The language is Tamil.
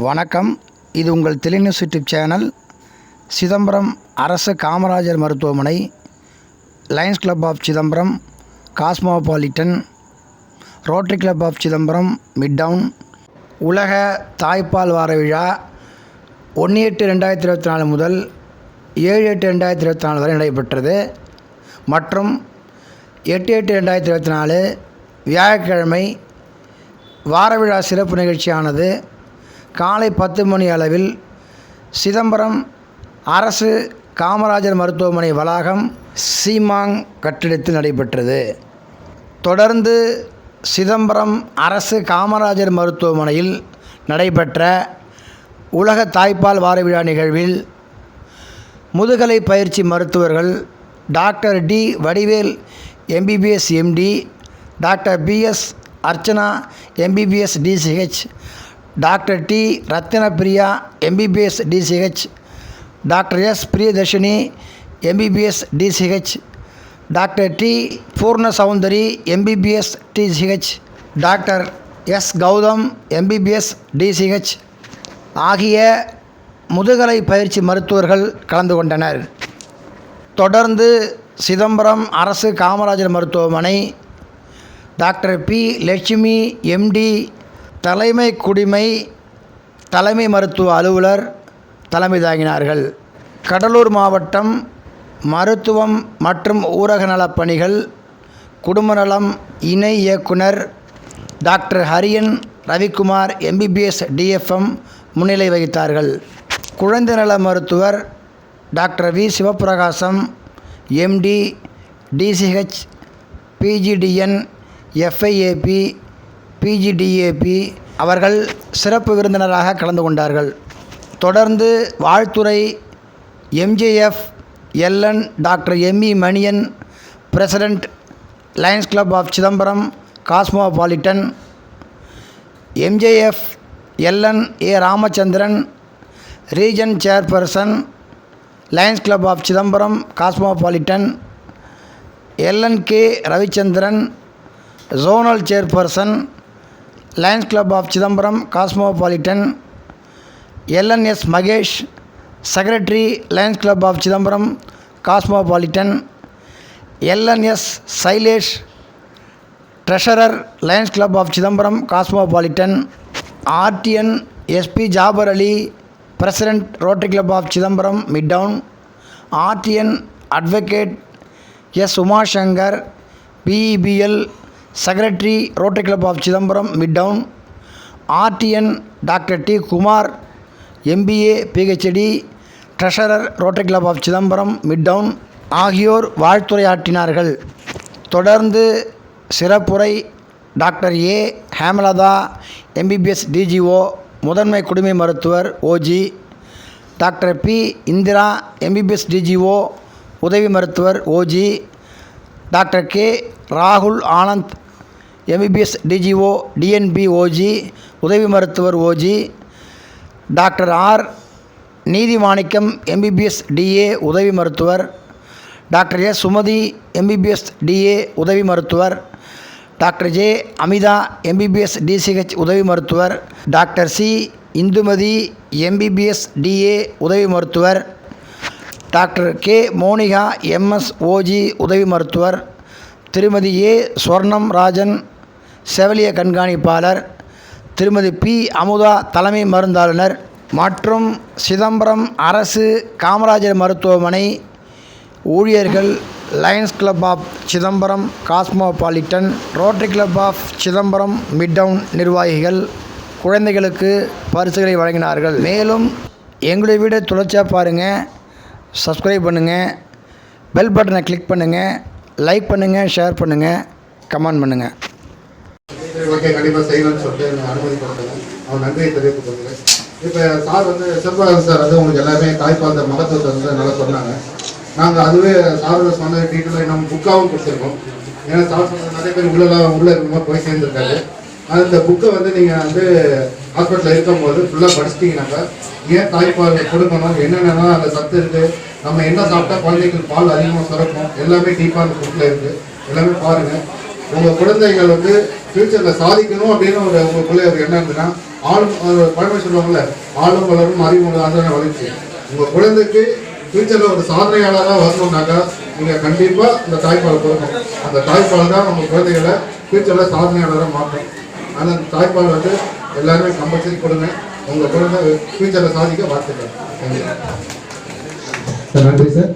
வணக்கம். இது உங்கள் டெலிநியூஸ் யூடியூப் சேனல். சிதம்பரம் அரசு காமராஜர் மருத்துவமனை, lions club of Chidambaram, cosmopolitan, rotary club of Chidambaram, midtown உலக தாய்ப்பால் வார விழா 1/8/2024 முதல் 7/8/2024 வரை நடைபெற்றது. மற்றும் 8/8/2024 வியாழக்கிழமை வார விழா சிறப்பு நிகழ்ச்சியானது காலை 10 மணி அளவில் சிதம்பரம் அரசு காமராஜர் மருத்துவமனை வளாகம் சீமாங் கட்டிடத்தில் நடைபெற்றது. தொடர்ந்து சிதம்பரம் அரசு காமராஜர் மருத்துவமனையில் நடைபெற்ற உலக தாய்ப்பால் வார விழா நிகழ்வில் முதுகலை பயிற்சி மருத்துவர்கள் doctor T Vadivel MBBS MD, doctor BS Archana MBBS DCH, doctor T Rathinapriya MBBS DCH, doctor S Priyadharshini MBBS DCH, doctor T Poorna Soundari MBBS DCH, doctor S Gautham MBBS DCH ஆகிய முதுகலை பயிற்சி மருத்துவர்கள் கலந்து கொண்டனர். தொடர்ந்து சிதம்பரம் அரசு காமராஜர் மருத்துவமனை டாக்டர் பி லட்சுமி MD தலைமை குடிமை தலைமை மருத்துவ அலுவலர் தலைமை தாங்கினார்கள். கடலூர் மாவட்டம் மருத்துவம் மற்றும் ஊரக நலப் பணிகள் குடும்ப நலம் இணை இயக்குனர் டாக்டர் ஹரியன் ரவிக்குமார் MBBS DFM முன்னிலை வகித்தார்கள். குழந்தை நல மருத்துவர் doctor V Sivaprakasam MD DCH PGDN FIAP PGDAP அவர்கள் சிறப்பு விருந்தினராக கலந்து கொண்டார்கள். தொடர்ந்து வாழ்த்துறை MJF LN doctor ME Maniyan, president lions club of Chidambaram cosmopolitan, MJF LN A Ramachandran, region chairperson lions club of Chidambaram cosmopolitan, LNK Ravichandran, zonal chairperson lions club of Chidambaram cosmopolitan, LNS Mahesh, secretary lions club of Chidambaram cosmopolitan, LNS Shailesh, treasurer lions club of Chidambaram cosmopolitan, RTN SP Jafar Ali, president rotary club of Chidambaram midtown, RTN advocate S Umashankar BEBL, secretary rotary club of Chidambaram midtown, RTN doctor D Kumar MBA PhD, treasurer rotary club of Chidambaram midtown ஆகியோர் வாழ்த்துரையாற்றினார்கள். தொடர்ந்து சிறப்புரை doctor A Hemalatha MBBS DGO முதன்மை குடிமை மருத்துவர் OG, doctor P Indira MBBS DGO உதவி மருத்துவர் OG, டாக்டர் K ராகுல் Anand MBBS DGO DNB OG உதவி மருத்துவர் OG, doctor R Neethimanickam MBBS DA உதவி மருத்துவர், doctor S Sumathi MBBS DA உதவி மருத்துவர், doctor J Amitha MBBS DCH உதவி மருத்துவர், doctor C Indumathi MBBS DA உதவி மருத்துவர், doctor K Monika MS OG உதவி மருத்துவர், திருமதி A ஸ்வர்ணம் ராஜன் செவிலிய கண்காணிப்பாளர், திருமதி P அமுதா தலைமை மருந்தாளுநர் மற்றும் சிதம்பரம் அரசு காமராஜர் மருத்துவமனை ஊழியர்கள், lions club of Chidambaram cosmopolitan, rotary club of Chidambaram midtown நிர்வாகிகள் குழந்தைகளுக்கு பரிசுகளை வழங்கினார்கள். மேலும் எங்களுடைய வீடியோ தொடர்ச்சியாக பாருங்கள், சப்ஸ்கிரைப் பண்ணுங்கள், பெல் பட்டனை கிளிக் பண்ணுங்கள், லைக் பண்ணுங்கள், ஷேர் பண்ணுங்கள், கமெண்ட் பண்ணுங்கள். ஓகே, கண்டிப்பாக செய்யணும்னு சொல்லிட்டு அனுமதி கொடுத்தாங்க. அவன் நன்றியை தெரிவித்துக் கொள்கிறேன். இப்போ சார் சிவபிரகாசம் சார் எல்லாமே தாய்ப்பால் மகத்துவத்தை நல்லா சொன்னாங்க. நாங்கள் அதுவே சாரோட சொன்ன டீட்டெயிலாக நம்ம புக்காகவும் கொடுத்துருக்கோம். ஏன்னா சார் சொன்ன நிறைய பேர் உள்ளே இருக்கும்போது போய் சேர்ந்துருக்காரு. அந்த புக்கை நீங்கள் ஹாஸ்பிட்டலில் இருக்கும்போது ஃபுல்லாக படிச்சிட்டிங்கனாக்கா ஏன் தாய்ப்பால் கொடுக்கணும், என்னென்னா அந்த சத்து இருக்குது, நம்ம என்ன சாப்பிட்டா குழந்தைங்களுக்கு பால் அதிகமாக சுரக்கும், எல்லாமே டீப்பாக அந்த புக்கில் இருக்குது. எல்லாமே பாருங்கள். உங்கள் குழந்தைகள் ஃப்யூச்சரில் சாதிக்கணும் அப்படின்னு உங்களுக்குள்ளே ஒரு எண்ணம் இருந்ததுன்னா ஆளும் பழமை சொல்லுவாங்கல்ல, ஆளும் வளரும் அறிவும் அதுதான வளர்ச்சி. உங்கள் குழந்தைக்கு ஃபியூச்சரில் ஒரு சாதனையாளராக வரணும்னாக்கா நீங்கள் கண்டிப்பாக இந்த தாய்ப்பால் கொடுக்கணும். அந்த தாய்ப்பால் தான் உங்கள் குழந்தைகளை ஃபியூச்சரில் சாதனையாளராக மாற்றும். ஆனால் அந்த தாய்ப்பால் வந்து எல்லாருமே கம்பல்சரி கொடுங்க. உங்கள் குழந்தை ஃபியூச்சரில் சாதிக்க வாழ்த்துக்கள். நன்றி சார்.